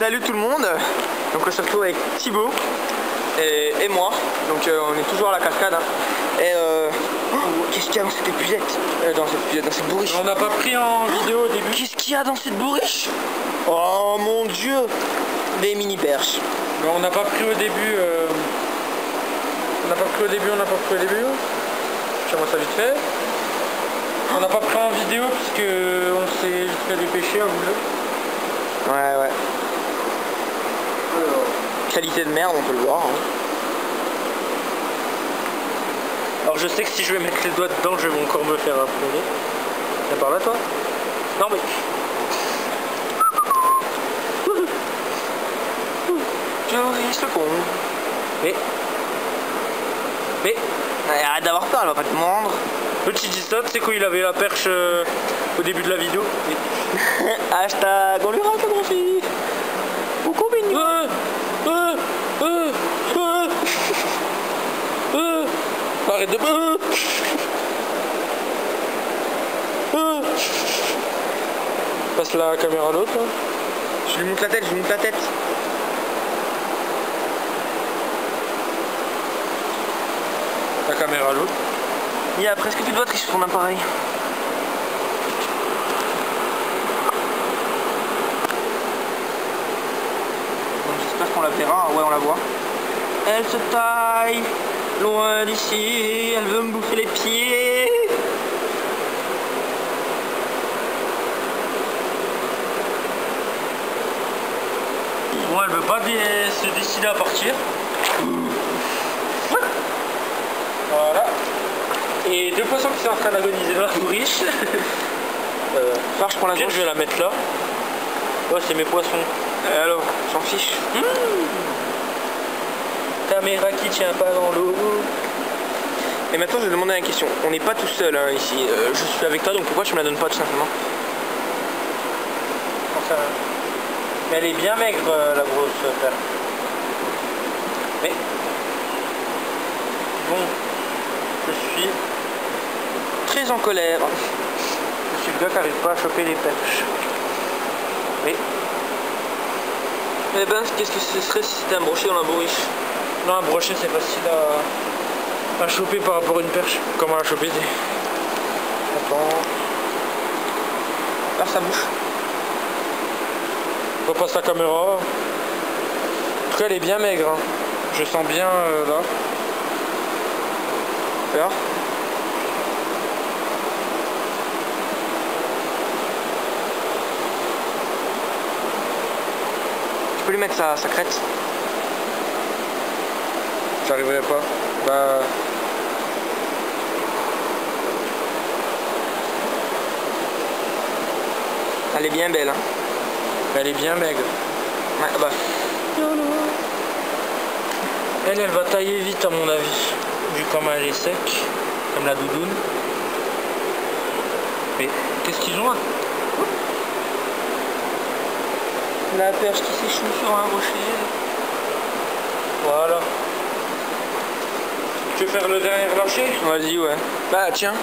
Salut tout le monde, donc on se retrouve avec Thibaut et moi, donc on est toujours à la cascade hein. Et qu'est-ce qu'il y a dans cette épuisette, dans cette bourriche? On n'a pas pris en vidéo au début. Qu'est-ce qu'il y a dans cette bourriche? Oh mon dieu, des mini perches. Mais on n'a pas pris au début. On n'a pas pris au début. Je vois ça vite fait. On n'a pas pris en vidéo puisque on s'est fait dépêcher à vous. Ouais. Qualité de merde, on peut le voir. Hein. Alors je sais que si je vais mettre les doigts dedans, je vais encore me faire imploser. Viens par là toi. Non mais. Joris le con. Mais. Arrête d'avoir peur, elle va pas te mordre. Petit distance, c'est quand il avait la perche au début de la vidéo. Hashtag on lui rate la grosse. Beaucoup mignon. Arrête de... Passe la caméra à l'autre. Je lui monte la tête, La caméra à l'autre. Il y a presque plus de batterie sur son appareil. J'espère qu'on la verra, ouais on la voit. Elle se taille loin d'ici, elle veut me bouffer les pieds. Bon, elle veut pas se décider à partir. Voilà. Et deux poissons qui sont en train d'agoniser dans la bourriche. Je prends la gauche. Je vais la mettre là. Ouais, c'est mes poissons. Alors, j'en fiche. Caméra qui tient pas dans l'eau. Et maintenant je vais demander une question. On n'est pas tout seul hein, ici. Je suis avec toi, donc pourquoi tu me la donnes pas tout simplement? Enfin, mais elle est bien maigre la grosse perche. Mais bon, je suis très en colère. Je suis le gars qui n'arrive pas à choper les perches. Mais eh ben, qu'est-ce que ce serait si c'était un brochet dans la bourriche? non, un brochet c'est facile à choper par rapport à une perche. Comment la choper? Attends. Par sa bouche. On passe la caméra. En tout cas elle est bien maigre. Hein. Je sens bien là. Alors tu peux lui mettre sa crête. J'arriverai pas. Bah. Elle est bien belle hein. Elle est bien maigre. Ouais, bah. Elle va tailler vite à mon avis. Vu comme elle est sec. Comme la doudoune. Mais qu'est-ce qu'ils ont là? La perche qui s'échoue sur un rocher. Voilà. Tu veux faire le dernier lâcher? Vas-y, ouais. Bah, tiens.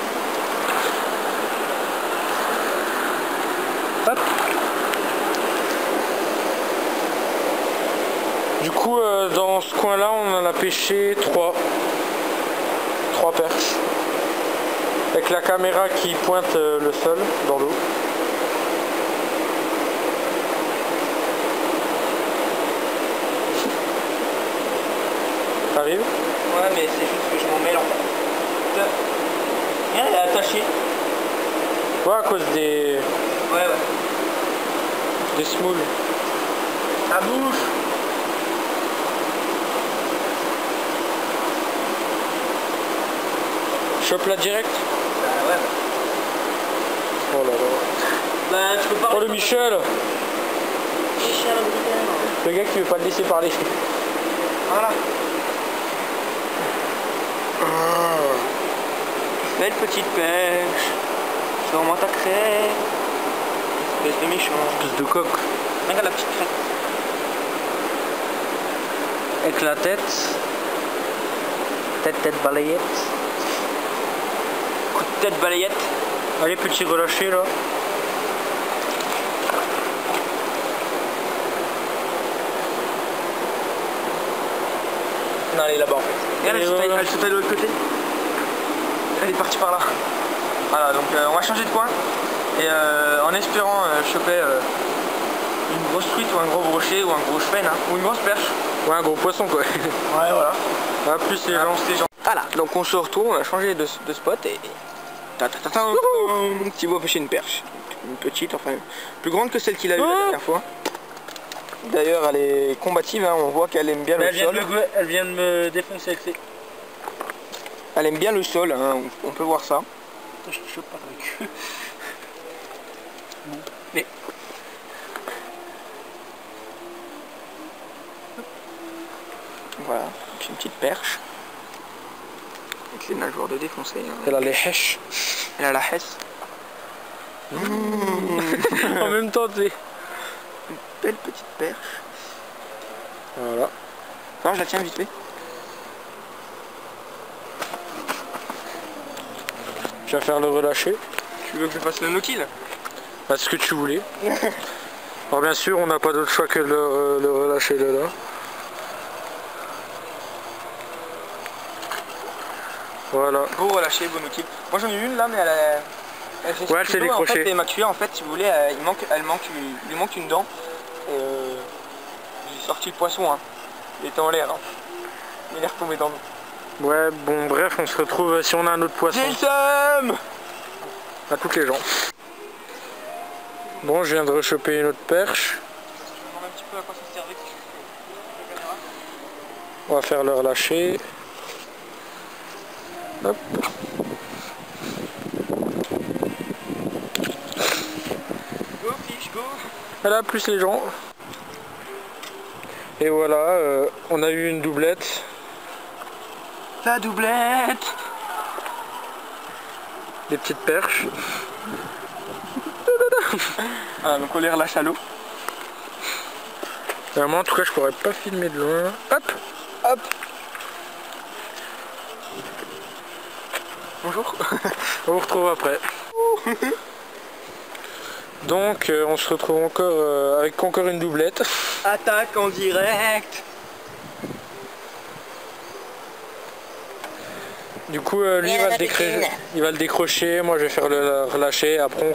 Hop. Du coup, dans ce coin-là, on en a pêché 3 perches. Avec la caméra qui pointe le sol dans l'eau. T'arrives? Ouais, mais c'est juste que je m'en mêle en fait. Elle est attachée. Ouais, à cause des... Ouais. des smoules. La bouche. Chope-la direct. Ouais. Oh là là. Bah, tu peux pas... Oh le Michel. Le gars qui veut pas te laisser parler. Voilà. Belle petite pêche. Sur-moi ta crête. Espèce de méchant. Espèce de coque. Regarde la petite crête. Avec la tête. Tête balayette. Coup de tête balayette. Allez, petit relâché là. Non, elle est là-bas en fait. Regarde, elle se taille de l'autre côté. Elle est partie par là. Voilà, donc on va changer de coin. Et en espérant choper une grosse truite ou un gros brochet ou un gros chepenne, hein, ou une grosse perche. Ouais, un gros poisson quoi. Ouais, voilà. Ah, plus les gens. Voilà, donc on se retrouve, on a changé de spot et... Thibaut a pêché une perche. Une petite, enfin plus grande que celle qu'il a eue la dernière fois. D'ailleurs elle est combative, hein, on voit qu'elle aime bien le sol. Elle vient de me défoncer avec ses... Elle aime bien le sol, hein, on peut voir ça. Je te chope pas avec eux. Bon. Mais... Voilà, c'est une petite perche. Avec les nageoires de défoncer. Hein. Elle a les hèches. Elle a la hesse. En même temps, tu sais. Une belle petite perche. Voilà. Non, je la tiens vite fait. Je vais faire le relâcher. Tu veux que je fasse le no-kill? Bah, ce que tu voulais. Alors bien sûr, on n'a pas d'autre choix que le relâcher de là. Voilà. Beau relâcher, beau no-kill. Moi j'en ai une là, mais elle s'est décrochée. En fait, elle m'a tué, en fait, si vous voullui, il manque une dent. Et j'ai sorti le poisson, hein. Il était en l'air, hein. Il est retombé dans l'eau. Ouais, bon, bref, on se retrouve si on a un autre poisson. J'ai le seum à toutes les gens. Bon, je viens de rechoper une autre perche. Je me demande un petit peu à quoi ça servait. On va faire le relâcher. Hop. Go fish, go. Voilà, plus les gens. Et voilà, on a eu une doublette. La doublette. Des petites perches. Voilà, donc on les relâche à l'eau. Moi en tout cas je pourrais pas filmer de loin. Hop, hop. Bonjour. On vous retrouve après. Donc on se retrouve encore avec encore une doublette. Attaque en direct. Du coup lui il va le décrocher, moi je vais faire le relâcher, après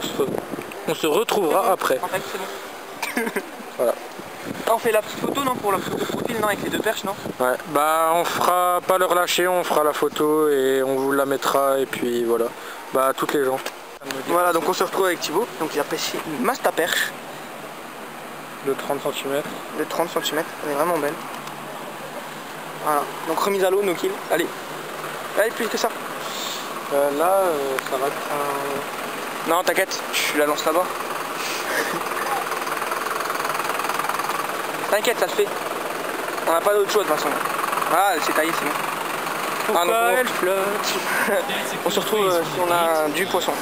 on se retrouvera après. En fait c'est bon. Voilà. Ah, on fait la petite photo non, pour la photo de profil non, avec les deux perches non? Ouais, bah on fera pas le relâcher, on fera la photo et on vous la mettra et puis voilà. Bah à toutes les gens. Voilà, donc on se retrouve avec Thibaut, donc il a pêché une masse à perche. De 30 cm. De 30 cm, elle est vraiment belle. Voilà, donc remise à l'eau, no kill. Allez, allez plus vite que ça. Là, ça va être un... Non, t'inquiète, je la lance là-bas. T'inquiète, ça le fait. On n'a pas d'autre chose de toute façon. Ah, elle s'est taillée, c'est bon. Pourquoi elle flotte? On se retrouve si on a du poisson.